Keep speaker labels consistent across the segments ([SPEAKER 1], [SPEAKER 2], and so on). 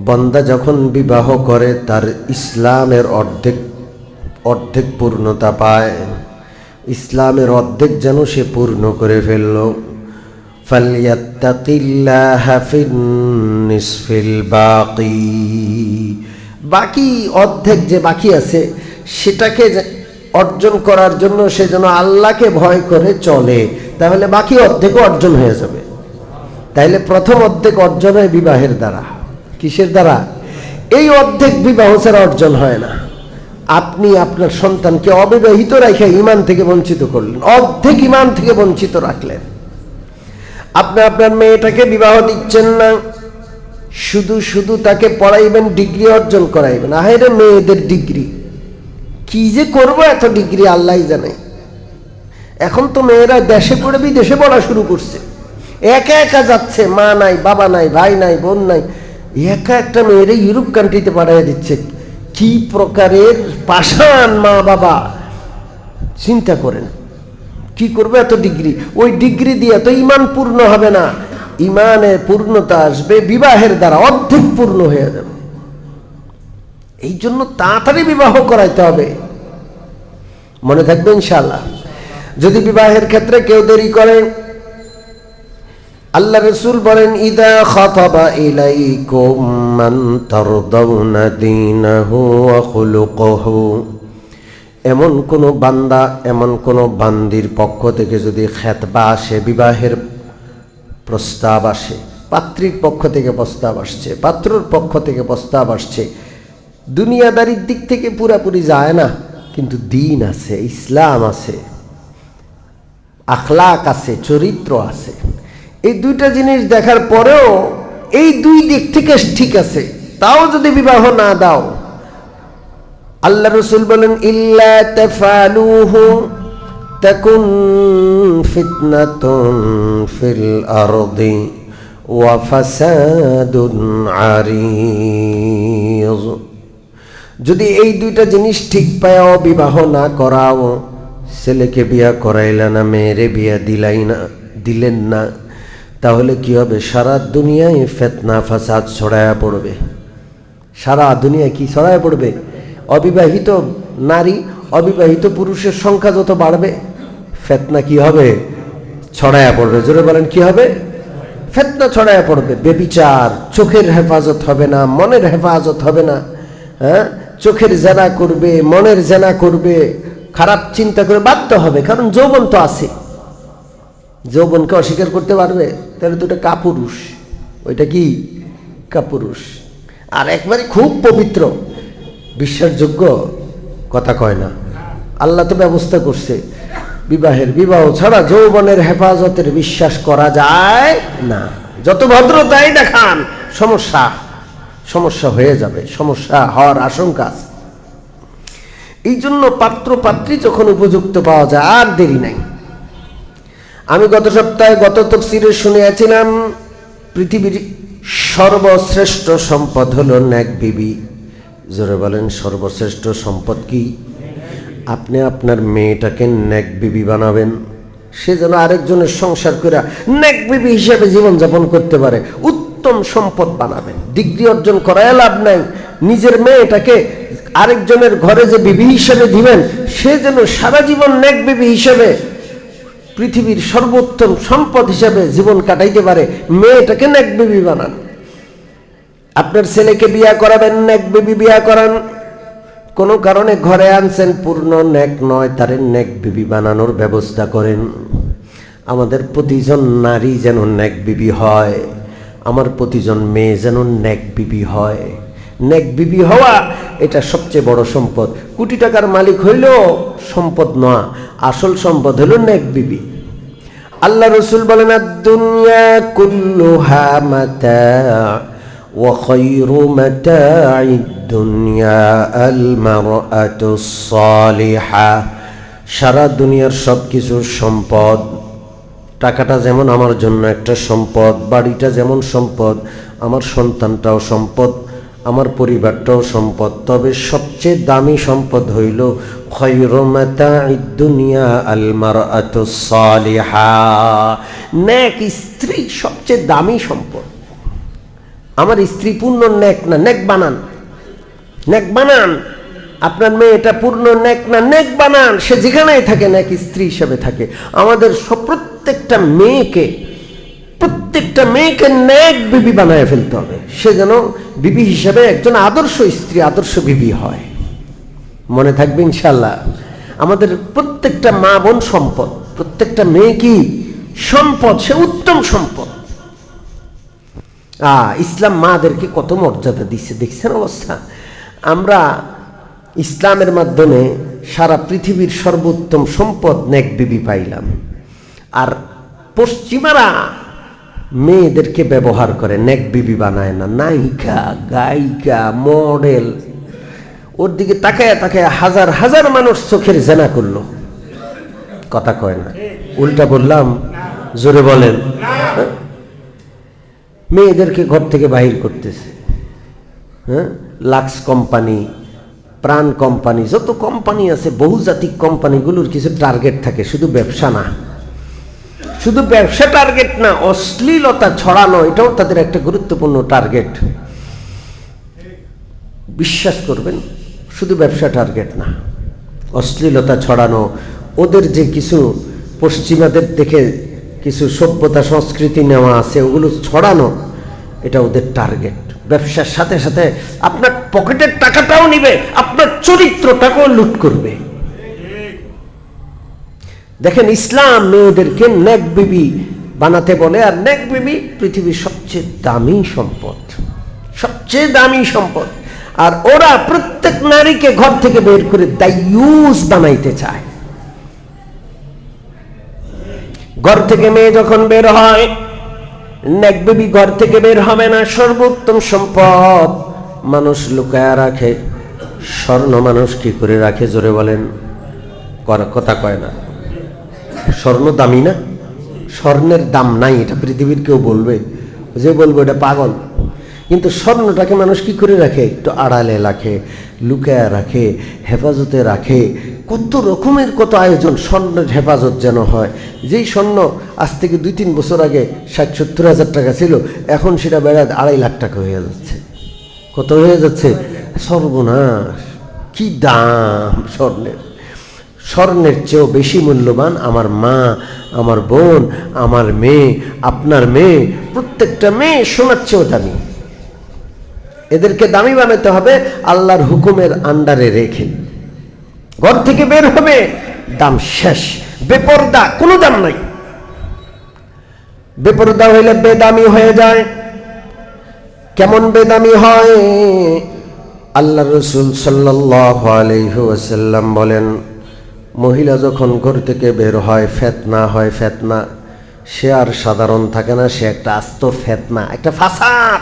[SPEAKER 1] বান্দা যখন বিবাহ করে তার ইসলামের অর্ধেক পূর্ণতা পায়, ইসলামের অর্ধেক যেন সে পূর্ণ করে ফেলল। ফালিয়াত্তাকিল্লাহা ফিন-নিসফিল বাকি, বাকি অর্ধেক যে বাকি আছে সেটাকে অর্জন করার জন্য সে যেন আল্লাহকে ভয় করে চলে, তাহলে বাকি অর্ধেকও অর্জন হয়ে যাবে। তাইলে প্রথম অর্ধেক অর্জন হয় বিবাহের দ্বারা। কিসের দ্বারা? এই অর্ধেক বিবাহ ছাড়া অর্জন হয় না। আপনি আপনার সন্তানকে অবিবাহিত রেখে ঈমান থেকে বঞ্চিত করলেন, অর্ধেক ঈমান থেকে বঞ্চিত রাখলেন। আপনি আপনার মেয়েটাকে বিবাহ দিচ্ছেন না, শুধু শুধু তাকে পড়াইবেন, ডিগ্রি অর্জন করাইবেন। আহেরে মেয়েদের ডিগ্রি কি যে করবো, এত ডিগ্রি আল্লাহই জানে। এখন তো মেয়েরা দেশে পড়ে বিদেশে পড়া শুরু করছে, একা একা যাচ্ছে, মা নাই, বাবা নাই, ভাই নাই, বোন নাই, একা একটা মেয়েরে ইউরোপ কান্ট্রিতে পাঠিয়ে দিচ্ছে। কি প্রকারের পাষাণ মা বাবা, চিন্তা করেন। কি করবে এত ডিগ্রি? ওই ডিগ্রি দিয়ে তো ঈমান পূর্ণ হবে না। ঈমানের পূর্ণতা আসবে বিবাহের দ্বারা, অর্ধেক পূর্ণ হয়ে যাবে। এই জন্য তাড়াতাড়ি বিবাহ করাইতে হবে, মনে থাকবে ইনশাআল্লাহ। যদি বিবাহের ক্ষেত্রে কেউ দেরি করে, আল্লাহ রাসূল বলেন, ইদা খাতাবা ইলাইকুম মান তারদাউনা দীনাহু ওয়া খুলুকুহু, এমন কোন বান্দা, এমন কোন বান্দির পক্ষ থেকে যদি খেতবা আসে, বিবাহের প্রস্তাব আসে, পাত্রীর পক্ষ থেকে প্রস্তাব আসছে, পাত্রর পক্ষ থেকে প্রস্তাব আসছে, দুনিয়াদারির দিক থেকে পুরাপুরি যায় না, কিন্তু দিন আছে, ইসলাম আছে, আখলাক আছে, চরিত্র আছে, এই দুইটা জিনিস দেখার পরেও এই দুই দিক থেকে ঠিক আছে, তাও যদি বিবাহ না দাও, আল্লাহ রাসূল বলেন, ইল্লা তাফআলুহু তাকুন ফিতনাতুন ফিল আরদি ওয়া ফাসাদুন আরিজ। যদি এই দুইটা জিনিস ঠিক পাও, বিবাহ না করাও, ছেলেকে বিয়া করাইলা না, মেয়েরে বিয়া দিলেন না, তাহলে কি হবে? সারা দুনিয়ায় ফিতনা ফাসাদ ছড়ায়া পড়বে। সারা দুনিয়ায় কি ছড়ায়া পড়বে? অবিবাহিত নারী, অবিবাহিত পুরুষের সংখ্যা যত বাড়বে, ফিতনা কি হবে? ছড়ায়া পড়বে। জোরে বলেন, কি হবে? ফিতনা ছড়ায়া পড়বে। বেবিচার, চোখের হেফাজত হবে না, মনের হেফাজত হবে না। হ্যাঁ, চোখের জেনা করবে, মনের জেনা করবে, খারাপ চিন্তা করে বাধ্য হবে, কারণ যৌবন তো আছে। যৌবনকে অস্বীকার করতে পারবে? তাহলে তো ওটা কাপুরুষ। ওইটা কি? কাপুরুষ। আর একবারে খুব পবিত্র, বিশ্বাসযোগ্য কথা কয় না। আল্লাহ তো ব্যবস্থা করছে বিবাহের, বিবাহ ছাড়া যৌবনের হেফাজতের বিশ্বাস করা যায় না। যত ভদ্রতাই দেখান, সমস্যা হয়ে যাবে, সমস্যা হওয়ার আশঙ্কা আছে। এই জন্য পাত্র পাত্রী যখন উপযুক্ত পাওয়া যায়, আর দেরি নাই। আমি গত সপ্তাহে গত তাফসীরে শুনিয়েছিলাম, পৃথিবীর সর্বশ্রেষ্ঠ সম্পদ হলো নেক বিবি। জোরে বলেন, সর্বশ্রেষ্ঠ সম্পদ কি? আপনি আপনার মেয়েটাকে নেক বিবি বানাবেন, সে যেন আরেকজনের সংসার করে নেক বিবি হিসেবে জীবনযাপন করতে পারে। উত্তম সম্পদ বানাবেন। ডিগ্রি অর্জন করায় লাভ নাই, নিজের মেয়েটাকে আরেকজনের ঘরে যে বিবি হিসেবে দিবেন, সে যেন সারা জীবন নেক বিবি হিসেবে, পৃথিবীর সর্বোত্তম সম্পদ হিসেবে জীবন কাটাইতে পারে। মেয়েটাকে নেক বিবি বানান। আপনার ছেলেকে বিয়া করাবেন, নেক বিবি বিয়া করান। কোনো কারণে ঘরে আনছেন, পূর্ণ নেক নয়, তারে নেক বিবি বানানোর ব্যবস্থা করেন। আমাদের প্রতিজন নারী যেন নেক বিবি হয়, আমার প্রতিজন মেয়ে যেন নেক বিবি হয়। নেক বিবি হওয়া এটা সবচেয়ে বড় সম্পদ। কোটি টাকার মালিক হইলেও সম্পদ নয়, আসল সম্পদ হলো নেক বিবি। আল্লাহ রাসূল বলেন, আদ-দুনিয়া কুল্লুহা মাতা' ওয়া খায়রু মাতা'id দুনিয়া আল মারআতুস সালিহা। সারা দুনিয়ার সব কিছু সম্পদ। টাকাটা যেমন আমার জন্য একটা সম্পদ, বাড়িটা যেমন সম্পদ, আমার সন্তানটাও সম্পদ, আমার পরিবারটাও সম্পদ, তবে সবচেয়ে দামি সম্পদ হইল খায়রু মাতা'id দুনিয়া আল মারআতুস সালিহা। নেক স্ত্রী সবচেয়ে দামি সম্পদ। আমার স্ত্রী পূর্ণ নেক না, নেক বানান, নেক বানান। আপনার মেয়েটা পূর্ণ নেক না, নেক বানান। সে যেখানেই থাকে নেক স্ত্রী হিসেবে থাকে। আমাদের প্রত্যেকটা মেয়েকে নেক বিবি বানায় ফেলতে হবে। সে যেন বিবি হিসেবে একজন আদর্শ স্ত্রী, আদর্শ বিবি হয়। মনে থাকবে ইনশাল্লাহ। আমাদের প্রত্যেকটা মা বোন সম্পদ, প্রত্যেকটা মেয়ে কি সম্পদ, সে উত্তম সম্পদ। ইসলাম মাদেরকে কত মর্যাদা দিচ্ছে, দেখছেন অবস্থা। আমরা ইসলামের মাধ্যমে সারা পৃথিবীর সর্বোত্তম সম্পদ নেক বিবি পাইলাম। আর পশ্চিমারা মেয়েদেরকে ব্যবহার করে, নেক বিবি বানায় না। নায়িকা, গায়িকা, মডেল, ওর দিকে তাকায় তাকায় হাজার হাজার মানুষ চোখের জেনা করলো। কথা কয় না, উল্টা বললাম? জোরে বলেন। মেয়েদেরকে ঘর থেকে বাহির করতেছে। লাক্স কোম্পানি, প্রাণ কোম্পানি, যত কোম্পানি আছে, বহুজাতিক কোম্পানিগুলোর কিছু টার্গেট থাকে, শুধু ব্যবসা না, শুধু ব্যবসা টার্গেট না, অশ্লীলতা ছড়ানো এটাও তাদের একটা গুরুত্বপূর্ণ টার্গেট। বিশ্বাস করবেন, শুধু ব্যবসা টার্গেট না, অশ্লীলতা ছড়ানো, ওদের যে কিছু পশ্চিমাদের দেখে কিছু সভ্যতা সংস্কৃতি নেওয়া আছে ওগুলো ছড়ানো, এটা ওদের টার্গেট। ব্যবসার সাথে সাথে আপনার পকেটের টাকাটাও নিবে, আপনার চরিত্রটাকেও লুট করবে। দেখেন, ইসলাম মেয়েদেরকে নেক বিবি বানাতে বলে। আর নেক বিবি পৃথিবীর সবচেয়ে দামি সম্পদ, সবচেয়ে দামি সম্পদ। আর ওরা প্রত্যেক নারীকে ঘর থেকে বের করে দায়ুস বানাইতে চায়। ঘর থেকে মেয়ে যখন বের হয়, নেক বিবি ঘর থেকে বের হবে না। সর্বোত্তম সম্পদ মানুষ লুকায়া রাখে। স্বর্ণ মানুষ কি করে রাখে? জোরে বলেন, কথা কয় না। স্বর্ণ দামি না? স্বর্ণের দাম নাই, এটা পৃথিবীর কেউ বলবে? যে বলবো এটা পাগল। কিন্তু স্বর্ণটাকে মানুষ কি করে রাখে? একটু আড়ালে রাখে, লুকায়া রাখে, হেফাজতে রাখে। কত রকমের কত আয়োজন স্বর্ণের হেফাজত যেন হয়। যেই স্বর্ণ আজ থেকে 2-3 বছর আগে 60-70 হাজার টাকা ছিল, এখন সেটা বেড়া 2.5 লাখ টাকা হয়ে যাচ্ছে। কত হয়ে যাচ্ছে? সর্বনাশ! কি দাম স্বর্ণের! স্বর্ণের চেয়েও বেশি মূল্যবান আমার মা, আমার বোন, আমার মেয়ে, আপনার মেয়ে। প্রত্যেকটা মেয়ে সোনার চেয়েও দামি। এদেরকে দামি বানাতে হবে আল্লাহর হুকুমের আন্ডারে রেখে। ঘর থেকে বের হবে, দাম শেষ। বেপরদা, কোনো দাম নাই। বেপরদা হইলে বেদামি হয়ে যায়। কেমন বেদামি হয়? আল্লাহ রাসূল সাল্লাল্লাহু আলাইহি ওয়াসাল্লাম বলেন, মহিলা যখন ঘর থেকে বের হয়, ফেতনা হয়। ফেতনা, সে আর সাধারণ থাকে না, সে একটা আস্ত ফেতনা, একটা ফাসাদ,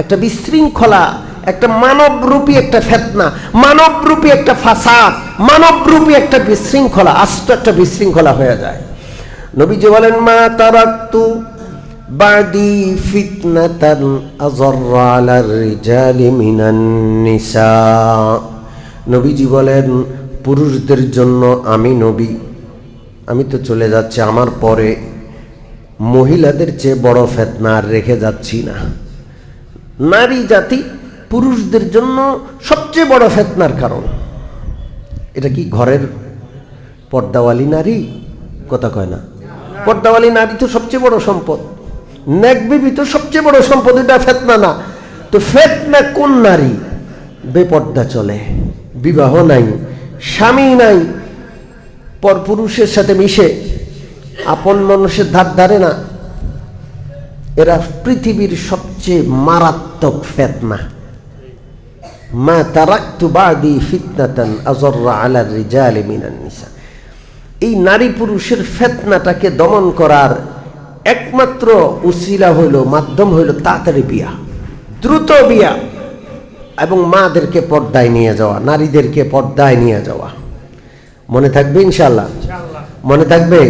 [SPEAKER 1] একটা বিশৃঙ্খলা, একটা মানবরূপী একটা ফেতনা, মানবরূপী একটা ফাসাদ, মানবরূপী একটা বিশৃঙ্খলা, আস্ত একটা বিশৃঙ্খলা হয়ে যায়। নবীজি বলেন, মা তারাকতু বাদি ফিতনাতান আযাররা আলার রিজালি মিনান নিসা। নবীজি বলেন, পুরুষদের জন্য আমি নবী, আমি তো চলে যাচ্ছি, আমার পরে মহিলাদের চেয়ে বড় ফিতনা আর রেখে যাচ্ছি না। নারী জাতি পুরুষদের জন্য সবচেয়ে বড় ফিতনার কারণ। এটা কি ঘরের পর্দাওয়ালি নারী? কথা কয় না। পর্দাওয়ালি নারী তো সবচেয়ে বড় সম্পদ। নেক বিবি তো সবচেয়ে বড় সম্পদ, এটা ফিতনা না। তো ফিতনা কোন নারী? বেপর্দা চলে, বিবাহ নাই, স্বামী নাই, পরপুরুষের সাথে মিশে, আপন মানুষের ধার ধারে না। এরা পৃথিবীর সবচেয়ে মারাত্মক ফিতনা। মা তারাকতু বাদি ফিতনাতান আযাররা আলার রিজালি মিনান নিসা। এই নারী পুরুষের ফিতনাটাকে দমন করার একমাত্র উসিলা হইল, মাধ্যম হইল তাড়াতাড়ি বিয়া, দ্রুত বিয়া, এবং মাদেরকে পর্দায় নিয়ে যাওয়া, নারীদেরকে পর্দায় নিয়ে যাওয়া। মনে থাকবে ইনশাআল্লাহ? মনে থাকবে?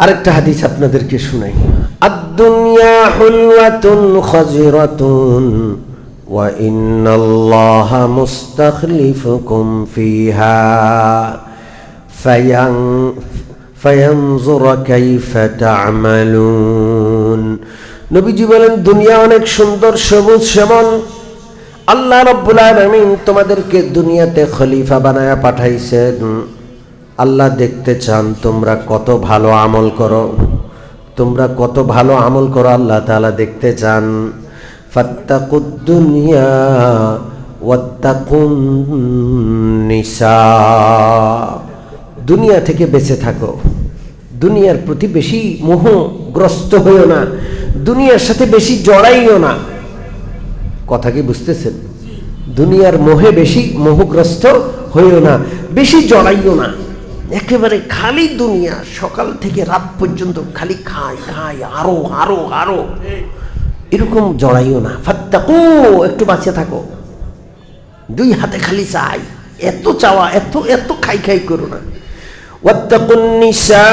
[SPEAKER 1] আরেকটা হাদিস আপনাদেরকে শুনাই। আদ-দুনিয়া হুলওয়াতুন খাজিরাতুন ওয়া ইন্নাল্লাহা মুস্তাখলিফুকুম ফিহা ফায়ানজুর কাইফা তা'মালুন। নবীজি বলেন দুনিয়া অনেক সুন্দর, সবুজ শ্যামল। আল্লাহ রাব্বুল আলামিন তোমাদেরকে দুনিয়াতে খলিফা বানায়া পাঠাইছেন। আল্লাহ দেখতে চান তোমরা কত ভালো আমল করো, তোমরা কত ভালো আমল করো আল্লাহ তাআলা দেখতে চান। ফাত্তাকুদ দুনিয়া ওয়াত্তাকুন নিসা, দুনিয়া থেকে বেঁচে থাকো, দুনিয়ার প্রতি বেশি মোহগ্রস্ত হইও না, দুনিয়ার সাথে বেশি জড়াইও না। কথা কি বুঝতেছেন? দুনিয়ার মোহে বেশি মোহগ্রস্ত হইও না, বেশি জড়াইও না। একেবারে খালি দুনিয়া, সকাল থেকে রাত পর্যন্ত খালি খাই খাই, আরো আরো আরো, এরকম জড়াইও না। ফাত্তাকু, একটু বাঁচে থাকো, দুই হাতে খালি চাই, এত চাওয়া, এত এত খাই খাই করো না। ওয়াত্তাকুন নিসা,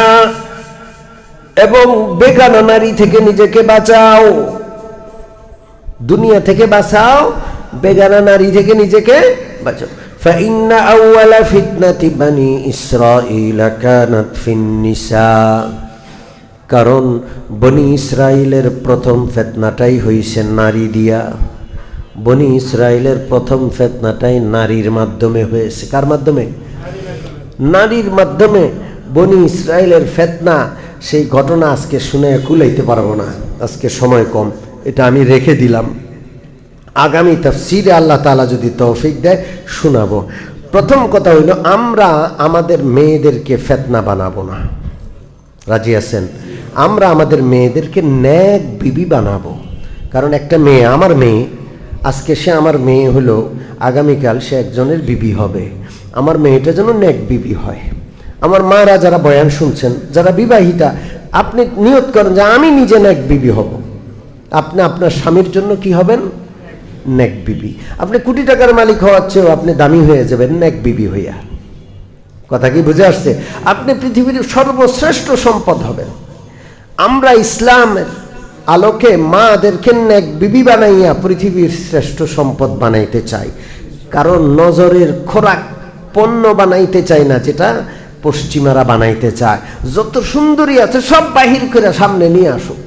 [SPEAKER 1] এবং বেগানা নারী থেকে নিজেকে বাঁচাও। দুনিয়া থেকে বাঁচাও, বেগানা নারী থেকে নিজেকে বাঁচাও। فإن أول فتنة بني إسرائيل كانت في النساء, কারণ বনি ইসরাইলের প্রথম ফিতনাটাই হইছে নারী দিয়া। বনি ইসরাইলের প্রথম ফিতনাটাই নারীর মাধ্যমে হয়েছে। কার মাধ্যমে? নারীর মাধ্যমে বনি ইসরাইলের ফিতনা। সেই ঘটনা আজকে শুনে কুলাইতে পারবো না, আজকে সময় কম, এটা আমি রেখে দিলাম। আগামী তাফসীরে আল্লাহ তাআলা যদি তৌফিক দেয় শোনাবো। প্রথম কথা হইল, আমরা আমাদের মেয়েদেরকে ফিতনা বানাবো না। রাজি আছেন? আমরা আমাদের মেয়েদেরকে নেক বিবি বানাবো। কারণ একটা মেয়ে, আমার মেয়ে, আজকে সে আমার মেয়ে হলো, আগামীকাল সে একজনের বিবি হবে। আমার মেয়েটা যেন নেক বিবি হয়। আমার মারা যারা বয়ান শুনছেন, যারা বিবাহিতা, আপনি নিয়ত করেন যে আমি নিজে নেক বিবি হব। আপনি আপনার স্বামীর জন্য কি হবেন? নেক বিবি। আপনি কোটি টাকার মালিক হওয়ার চেয়েও আপনি দামি হয়ে যাবেন নেক বিবি হইয়া। কথা কি বুঝে আসছে? আপনি পৃথিবীর সর্বশ্রেষ্ঠ সম্পদ হবেন। আমরা ইসলামের আলোকে মাদেরকে নেক বিবি বানাইয়া পৃথিবীর শ্রেষ্ঠ সম্পদ বানাইতে চাই। কারণ নজরের খোরাক পণ্য বানাইতে চাই না, যেটা পশ্চিমারা বানাইতে চায়। যত সুন্দরী আছে সব বাহির করে সামনে নিয়ে আসুক,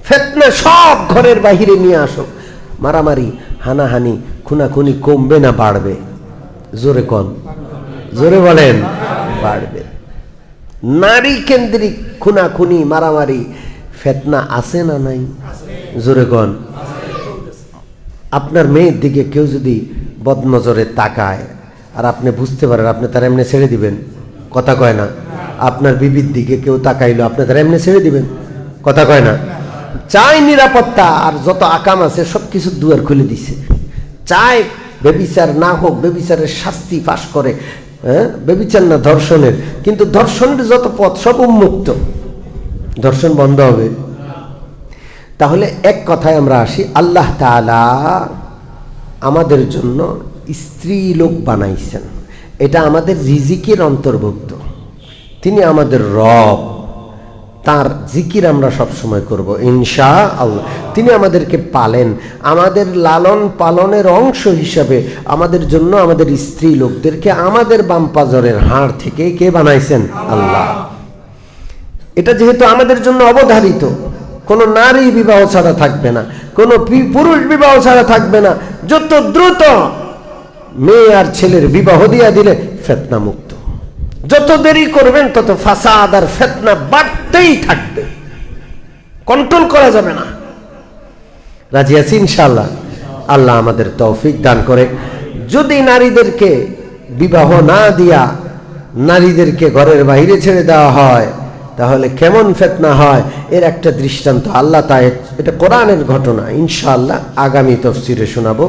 [SPEAKER 1] ফিতনা সব ঘরের বাহিরে নিয়ে আসুক। মারামারি, হানাহানি, খুনাখুনি কমবে না বাড়বে? জোরে কোন, জোরে বলেন, বাড়বে। নারী কেন্দ্রিক খুনাখুনি, মারামারি, ফিতনা আছে না নাই? জোরে কোন। আপনার মেয়ের দিকে কেউ যদি বদনজরে তাকায় আর আপনি বুঝতে পারেন, আপনি তার এমনি ছেড়ে দিবেন? কথা কয় না। আপনার বিবির দিকে কেউ তাকাইলো, আপনি তার এমনি ছেড়ে দিবেন? কথা কয় না। চাই নিরাপত্তা, আর যত আকাম আছে সব কিছু দুয়ার খুলে দিছে। চাই বেবিচার না হোক, বেবিচারের শাস্তি পাশ করে, হ্যাঁ, বেবিচার না ধর্ষণের, কিন্তু ধর্ষণের যত পথ সব উন্মুক্ত, ধর্ষণ বন্ধ হবে। তাহলে এক কথায় আমরা আসি, আল্লাহ তাআলা আমাদের জন্য স্ত্রী লোক বানাইছেন, এটা আমাদের রিজিকের অন্তর্ভুক্ত। তিনি আমাদের রব, তার জিকির আমরা সবসময় করব ইনশাআল্লাহ। তিনি আমাদেরকে পালেন, আমাদের লালন পালনের অংশ হিসাবে আমাদের জন্য আমাদের স্ত্রী লোকদেরকে আমাদের বাম পাজরের হাড় থেকে কে বানাইছেন? আল্লাহ। এটা যেহেতু আমাদের জন্য অবধারিত, কোনো নারী বিবাহ ছাড়া থাকবে না, কোনো পুরুষ বিবাহ ছাড়া থাকবে না। যত দ্রুত মেয়ে আর ছেলের বিবাহ দিয়া দিলে ফিতনা মুক্ত। যত দেরি করবেন তত ফাসাদ আর ফিতনা বাড়তেই থাকবে, কন্ট্রোল করা যাবে না। রাজি আছি ইনশাআল্লাহ? আল্লাহ আমাদের তৌফিক দান করে। যদি নারীদেরকে বিবাহ না দিয়া নারীদেরকে ঘরের বাইরে ছেড়ে দেওয়া হয়, তাহলে কেমন ফিতনা হয় এর একটা দৃষ্টান্ত আল্লাহ তাআলা, এটা কোরআনের ঘটনা, ইনশাআল্লাহ আগামী তাফসীরে শোনাবো।